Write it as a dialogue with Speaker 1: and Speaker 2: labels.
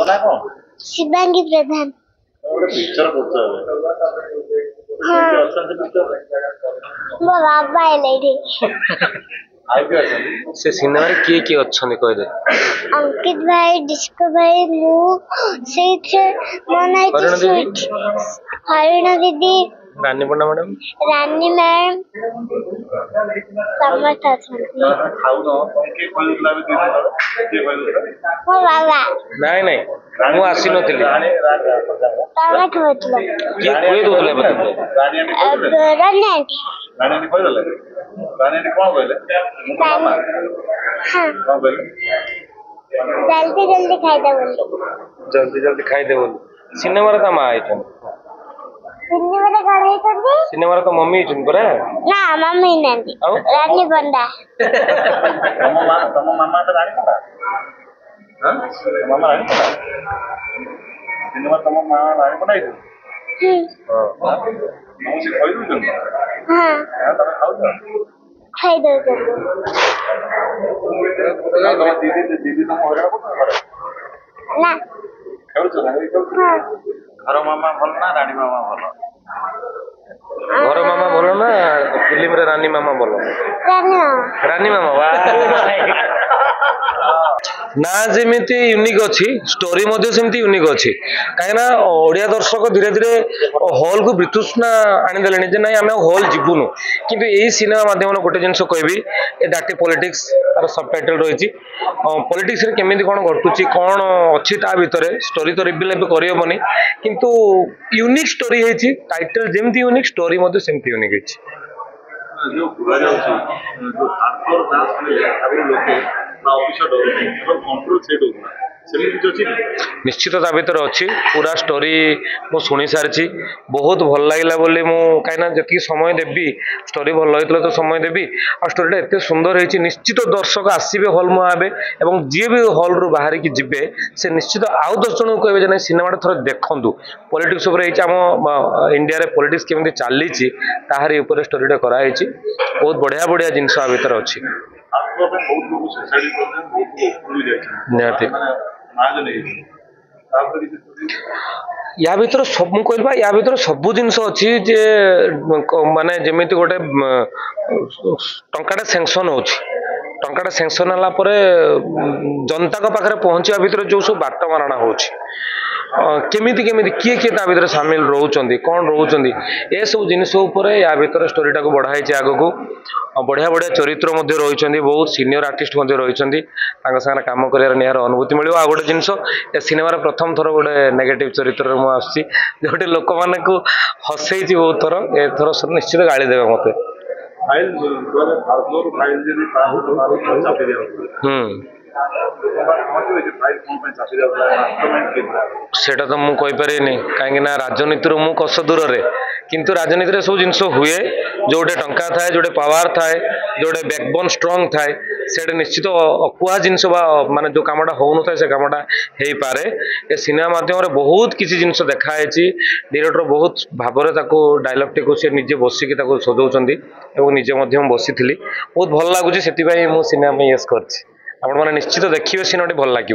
Speaker 1: ना कौन
Speaker 2: शिवांगी प्रधान
Speaker 1: पिक्चर करते
Speaker 2: हाँ मो बाबा आइले
Speaker 3: से सिनेमा रे किए किए अच्छने कह दे
Speaker 2: अंकित भाई डिस्को भाई मु से मनाई हरिणा दीदी
Speaker 3: रानी पंडा मैडम
Speaker 2: रानी मैम समस्त
Speaker 1: खाऊ न के कोई लाभ दे
Speaker 2: मो बाबा
Speaker 3: नहीं नहीं मु आसी नथिली
Speaker 2: तमे कहतलो
Speaker 3: की कोई दोतले बता
Speaker 2: रानी
Speaker 1: रानी कोई बोले रानी कौन बोले मामा
Speaker 2: हाँ
Speaker 1: कौन बोले
Speaker 2: जल्दी जल्दी खाई दे बोले
Speaker 3: जल्दी जल्दी खाई दे बोल सिनेमा रे तमा आइछन
Speaker 2: सिन्नी वाले गाड़ी करदी
Speaker 3: सिनेमा रे तो मम्मी आइछन परा
Speaker 2: ना मम्मी नहीं रानी पंडा
Speaker 1: तम मामा तो रानी पंडा हां मामा रानी पंडा सिनेमा तम मामा रानी पंडा आइछन हां मुझे कोई नहीं जानता
Speaker 2: हाँ
Speaker 1: तम खाऊ जा
Speaker 2: खाई दो जल्दी
Speaker 1: दीदी तुम हरा को
Speaker 2: ना
Speaker 1: खेल चला
Speaker 2: हाँ
Speaker 1: घर मामा भल ना रानी मामा भल
Speaker 3: घर मामा बोलो ना फिल्म रे रानी मामा बोलो रानी मामा वाह ना जेमिति यूनिक अच्छी स्टोरी मध्य सेमती यूनिक अच्छी कहीं ओडिया दर्शक धीरे धीरे हॉल को वितृष्णा आनीदे जे ना आम हॉल जीवुनु किंतु यही सिनेमा माध्यम गोटे जिन कहबी ए डाटी पॉलिटिक्स तार सबटाइटल रही पॉलिटिक्स रे केमिति कौन घटुची कौन अच्छी ता भितर स्टोरी तो रिवील एबे करहबनी किंतु यूनिक स्टोरी है टाइटल जेमती यूनिक स्टोरी मध्य सेमती यूनिक है
Speaker 1: जो पूरा जाउची जो हार्डकोर डांस मिले आगु लोके ना ऑफिसर डर कंट्रोल सेट होना सेमी कुछ अछि
Speaker 3: निश्चित ता भीतर अच्छी पूरा स्टोरी मु शुणी सारी बहुत भल लगे बोली मु कहीं जी समय देवी स्टोरी भल होता तो समय देवी आ स्टोरीटा एत सुंदर है निश्चित दर्शक आसवे हल मुहाबे और जी भी हल रू बाहर की जीवे से निश्चित आउ 10 जन को कहे सिनेमा थोड़ा देखु पॉलिटिक्स आम इंडिया रे पॉलिटिक्स केमी चली ताहारी ऊपर स्टोरीटा कराई बहुत बढ़िया बढ़िया जिनस आ भीतर अच्छी
Speaker 1: बहुत लोग सुसाइड करते हैं बहुत लोग उड़ जाते
Speaker 3: निहाती
Speaker 1: माज नहीं
Speaker 3: या भीतर सब मु कहबा या भीतर सब जिनस अच्छी जे माने जेमिति गोटे टंकाटा सैंक्शन होची टंकाटा सैंक्शन हला परे जनता को पाखरे पहुंचवा भीतर जो सब बाट मारणा होची केमिति केमिति किए किए ता भीतर शामिल रहउचंदी कोन रहउचंदी ए सब जिनिस ऊपर या भीतर स्टोरीटा को बढ़ाई छै आगो को बढ़िया बढ़िया चरित्र मध्य रही बहुत सीनियर आर्टिस्ट मध्य रही सागर काम कर निहार अनुभूति मिले आ गोटे जिनस ए सिनेमार प्रथम थर गोटे नेगेटिव चरित्र मुझे जोटे लोक मान को हसई बहुत थर ए थर निश्चित गाड़ी देवे मत सेटा तो मुझे कहीपर कहीं राजनीति मु कष दूर किंतु राजनीति सब जिन हुए जोटे टंका थाए जोटे पावर थाए जोटे बैकबोन स्ट्रंग थाए से निश्चित अकुआ जिनस माने जो कामटा हो न से कामटा हो पारे ए सिनेमा माध्यम बहुत किसी जिनस देखाई डायरेक्टर बहुत भाव डायलॉग टी को निजे बसिकी सजाऊँच निजे बसी बहुत भल लगुच से सिनेमा यस कर निश्चित देखिए सिनेमा भल लगे।